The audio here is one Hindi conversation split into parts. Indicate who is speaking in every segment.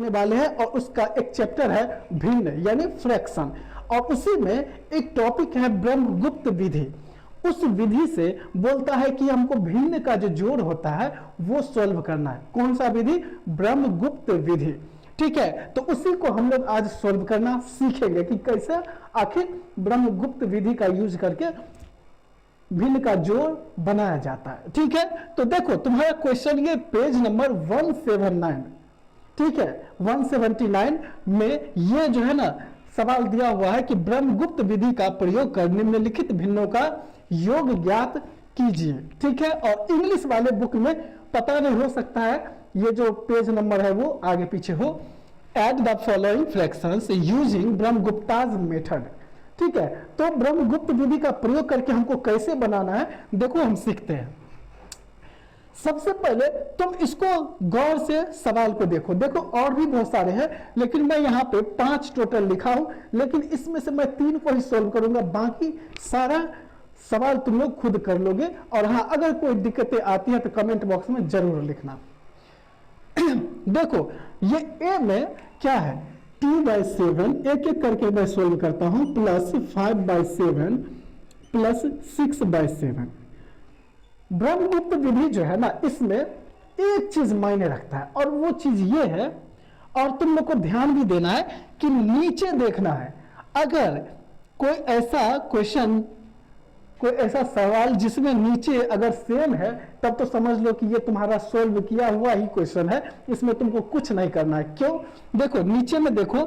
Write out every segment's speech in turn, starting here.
Speaker 1: करने वाले हैं और उसका एक चैप्टर है भिन्न यानी फ्रैक्शन, और उसी में एक टॉपिक है ब्रह्मगुप्त विधि। उस विधि से बोलता है कि हमको भिन्न का जो जोड़ होता है वो सॉल्व करना है। कौन सा विधि? ब्रह्मगुप्त विधि। ठीक है, तो उसी को हम लोग आज सॉल्व करना सीखेंगे कि कैसे आखिर ब्रह्मगुप्त विधि का यूज करके भिन्न का जोड़ बनाया जाता है। ठीक है, तो देखो तुम्हारा क्वेश्चन ये पेज नंबर 179, ठीक है 179 में ये जो है ना सवाल दिया हुआ है कि ब्रह्मगुप्त विधि का प्रयोग कर निम्नलिखित भिन्नों का योग ज्ञात कीजिए। ठीक है, और इंग्लिश वाले बुक में पता नहीं हो सकता है ये जो पेज नंबर है वो आगे पीछे हो। Add the following fractions using Brahmagupta's method. ठीक है, तो ब्रह्मगुप्त विधि का प्रयोग करके हमको कैसे बनाना है देखो हम सीखते हैं। सबसे पहले तुम इसको गौर से सवाल को देखो। देखो और भी बहुत सारे हैं लेकिन मैं यहाँ पे 5 टोटल लिखा हूं, लेकिन इसमें से मैं 3 को ही सॉल्व करूंगा, बाकी सारा सवाल तुम लोग खुद कर लोगे। और हाँ, अगर कोई दिक्कतें आती है तो कमेंट बॉक्स में जरूर लिखना। देखो ये ए में क्या है, t/7 एक एक करके मैं सोल्व करता हूं, प्लस 5/7 प्लस 6/7। ब्रह्मगुप्त विधि जो है ना इसमें एक चीज मायने रखता है और वो चीज ये है, और तुम लोग को ध्यान भी देना है कि नीचे देखना है। अगर कोई ऐसा क्वेश्चन, कोई ऐसा सवाल जिसमें नीचे अगर सेम है तब तो समझ लो कि ये तुम्हारा सोल्व किया हुआ ही क्वेश्चन है, इसमें तुमको कुछ नहीं करना है। क्यों? देखो नीचे में देखो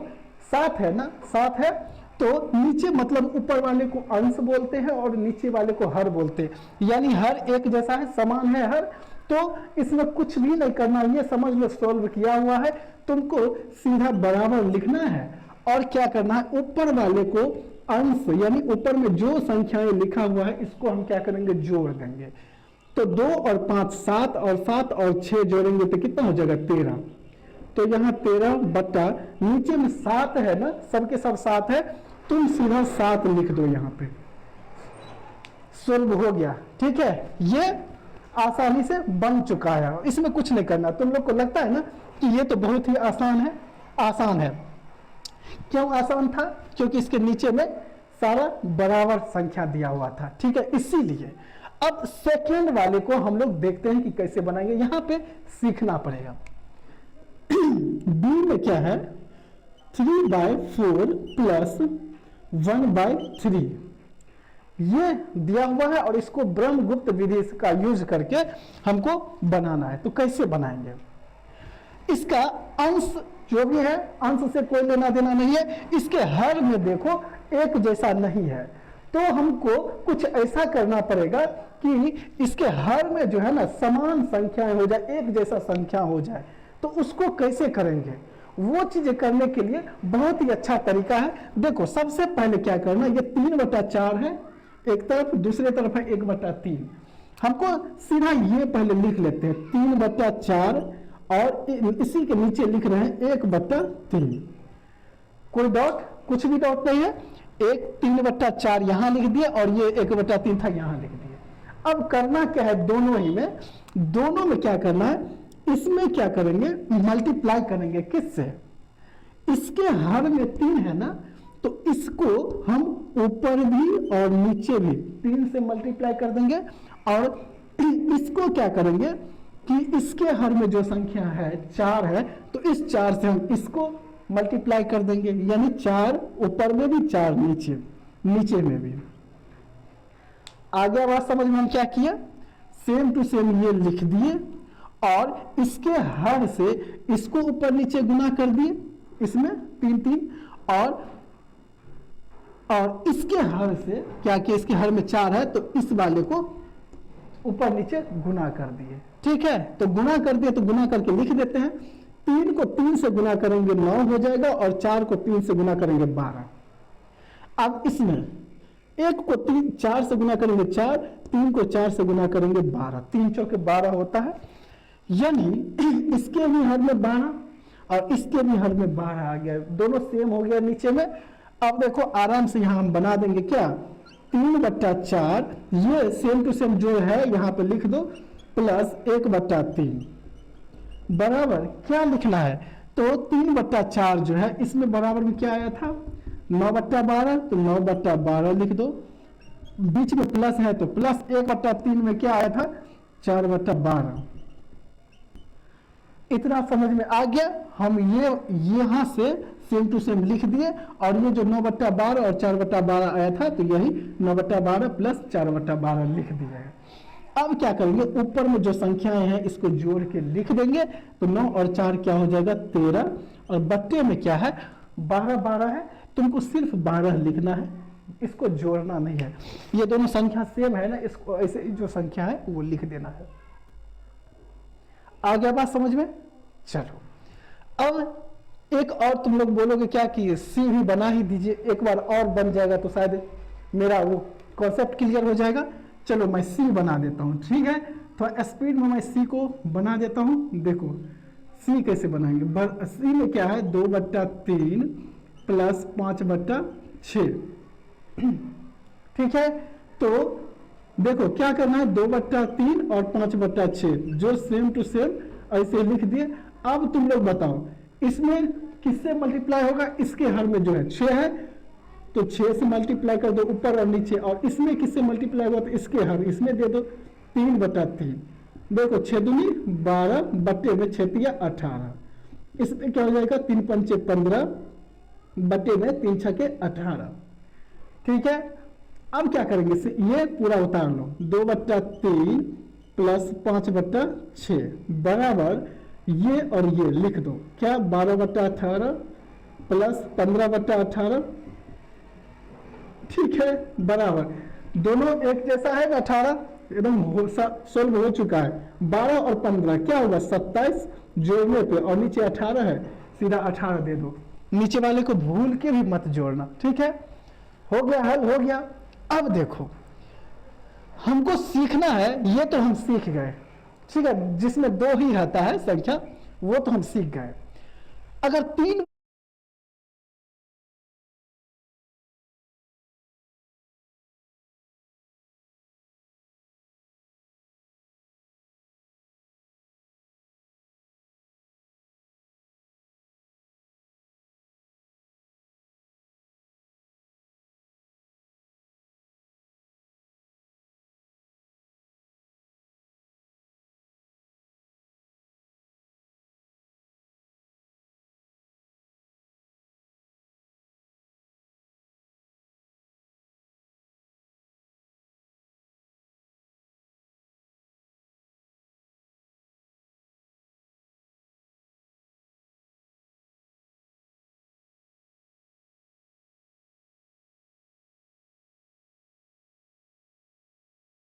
Speaker 1: 7 है ना, 7 है तो नीचे मतलब ऊपर वाले को अंश बोलते हैं और नीचे वाले को हर बोलते हैं, यानी हर एक जैसा है, समान है हर, तो इसमें कुछ भी नहीं करना, ये समझ लो सोल्व किया हुआ है। तुमको सीधा बराबर लिखना है और क्या करना है, ऊपर वाले को अंश यानी ऊपर में जो संख्याएं लिखा हुआ है इसको हम क्या करेंगे, जोड़ देंगे। तो 2 और 5 7 और 7 और 6 जोड़ेंगे तो कितना हो जाएगा 13। तो यहाँ 13 बट्टा नीचे में 7 है ना, सबके सब 7 है, तुम सीधा 7 लिख दो, यहाँ पे सोल्व हो गया। ठीक है, ये आसानी से बन चुका है, इसमें कुछ नहीं करना। तुम लोग को लगता है ना कि ये तो बहुत ही आसान है, आसान है। क्यों आसान था? क्योंकि इसके नीचे में सारा बराबर संख्या दिया हुआ था। ठीक है, इसीलिए अब सेकेंड वाले को हम लोग देखते हैं कि कैसे बनाएंगे, यहां पे सीखना पड़ेगा। बी में क्या है, 3/4 प्लस 1/3 ये दिया हुआ है और इसको ब्रह्मगुप्त विधि का यूज करके हमको बनाना है। तो कैसे बनाएंगे? इसका अंश जो भी है, अंश से कोई लेना देना नहीं है, इसके हर में देखो एक जैसा नहीं है, तो हमको कुछ ऐसा करना पड़ेगा कि इसके हर में जो है ना समान संख्याएं हो जाए, एक जैसा संख्या हो जाए। तो उसको कैसे करेंगे? वो चीजें करने के लिए बहुत ही अच्छा तरीका है। देखो सबसे पहले क्या करना, ये 3/4 है एक तरफ, दूसरे तरफ है 1/3। हमको सीधा ये पहले लिख लेते हैं 3/4 और इसी के नीचे लिख रहे हैं 1/3। कोई डॉट, कुछ भी डॉट नहीं है, 3/4 यहां लिख दिया और ये 1/3 था यहां लिख दिया। अब करना क्या है, दोनों में क्या करना है, इसमें क्या करेंगे, मल्टीप्लाई करेंगे। किससे? इसके हर में 3 है ना, तो इसको हम ऊपर भी और नीचे भी 3 से मल्टीप्लाई कर देंगे, और इसको क्या करेंगे कि इसके हर में जो संख्या है 4 है, तो इस 4 से हम इसको मल्टीप्लाई कर देंगे, यानी 4 ऊपर में भी 4 नीचे में भी। आगे बात समझ में हम क्या किया, सेम टू सेम ये लिख दिए और इसके हर से इसको ऊपर नीचे गुना कर दिए, इसमें 3 और इसके हर से क्या किया, इसके हर में 4 है तो इस वाले को ऊपर नीचे गुना कर दिए। ठीक है, तो गुना कर दिए तो गुना करके लिख देते हैं। 3 को 3 से गुना करेंगे 9 हो जाएगा और 4 को 3 से गुना करेंगे 12। अब इसमें 1 को 4 से गुना करेंगे 4, 3 को 4 से गुना करेंगे 12, 3 चौके 12 होता है, यानी इसके भी हर में 12 और इसके भी हर में 12 आ गया, दोनों सेम हो गया नीचे में। अब देखो आराम से यहां हम बना देंगे क्या, 3/4 ये सेम टू सेम जो है यहां पे लिख दो, प्लस 1/3 बराबर क्या लिखना है, तो 3/4 जो है इसमें बराबर में क्या आया था 9/12, तो 9/12 लिख दो, बीच में प्लस है तो प्लस 1/3 में क्या आया था 4/12। इतना समझ में आ गया। हम ये यहां से सेम टू सेम लिख दिए और ये जो 9/12 और 4/12 आया था तो यही 9/12 प्लस 4/12 लिख दिया है। अब क्या करेंगे, ऊपर में जो संख्याएं हैं इसको जोड़ के लिख देंगे, तो 9 और 4 क्या हो जाएगा 13, और बट्टे में क्या है 12 है, तुमको सिर्फ 12 लिखना है, इसको जोड़ना नहीं है। ये दोनों संख्या सेम है ना, इसको ऐसे जो संख्या है वो लिख देना है। आ गया बात समझ में? चलो अब एक और तुम लोग बोलोगे क्या कि सी भी बना ही दीजिए, एक बार और बन जाएगा तो शायद मेरा वो कॉन्सेप्ट क्लियर हो जाएगा। चलो मैं सी बना देता हूं, ठीक है, थोड़ा स्पीड में मैं सी को बना देता हूं। देखो सी कैसे बनाएंगे, सी में क्या है 2/3 प्लस 5/6, ठीक है। तो देखो क्या करना है 2/3 और 5/6 जो सेम टू सेम ऐसे लिख दिए। अब तुम लोग बताओ इसमें किससे मल्टीप्लाई होगा, इसके हर में जो है 6 है तो 6 से मल्टीप्लाई कर दो ऊपर और नीचे, और इसमें किससे मल्टीप्लाई होगा तो इसके हर, इसमें दे दो 3/3। देखो 6 दूनी 12 बट्टे में 6 18, इसमें क्या हो जाएगा 3×5 15 बट्टे में 3×6 18, ठीक है। अब क्या करेंगे ये पूरा उतार लो, 2/3 प्लस 5/6 बराबर ये और ये लिख दो, क्या 12/18 प्लस 15/18, ठीक है, बराबर दोनों एक जैसा है 18, एकदम सोल्व हो चुका है। 12 और 15 क्या होगा 27 जोड़ने पे, और नीचे 18 है सीधा 18 दे दो, नीचे वाले को भूल के भी मत जोड़ना, ठीक है। हो गया, हल हो गया। अब देखो हमको सीखना है, ये तो हम सीख गए, ठीक है, जिसमें 2 ही रहता है संख्या वो तो हम सीख गए। अगर 3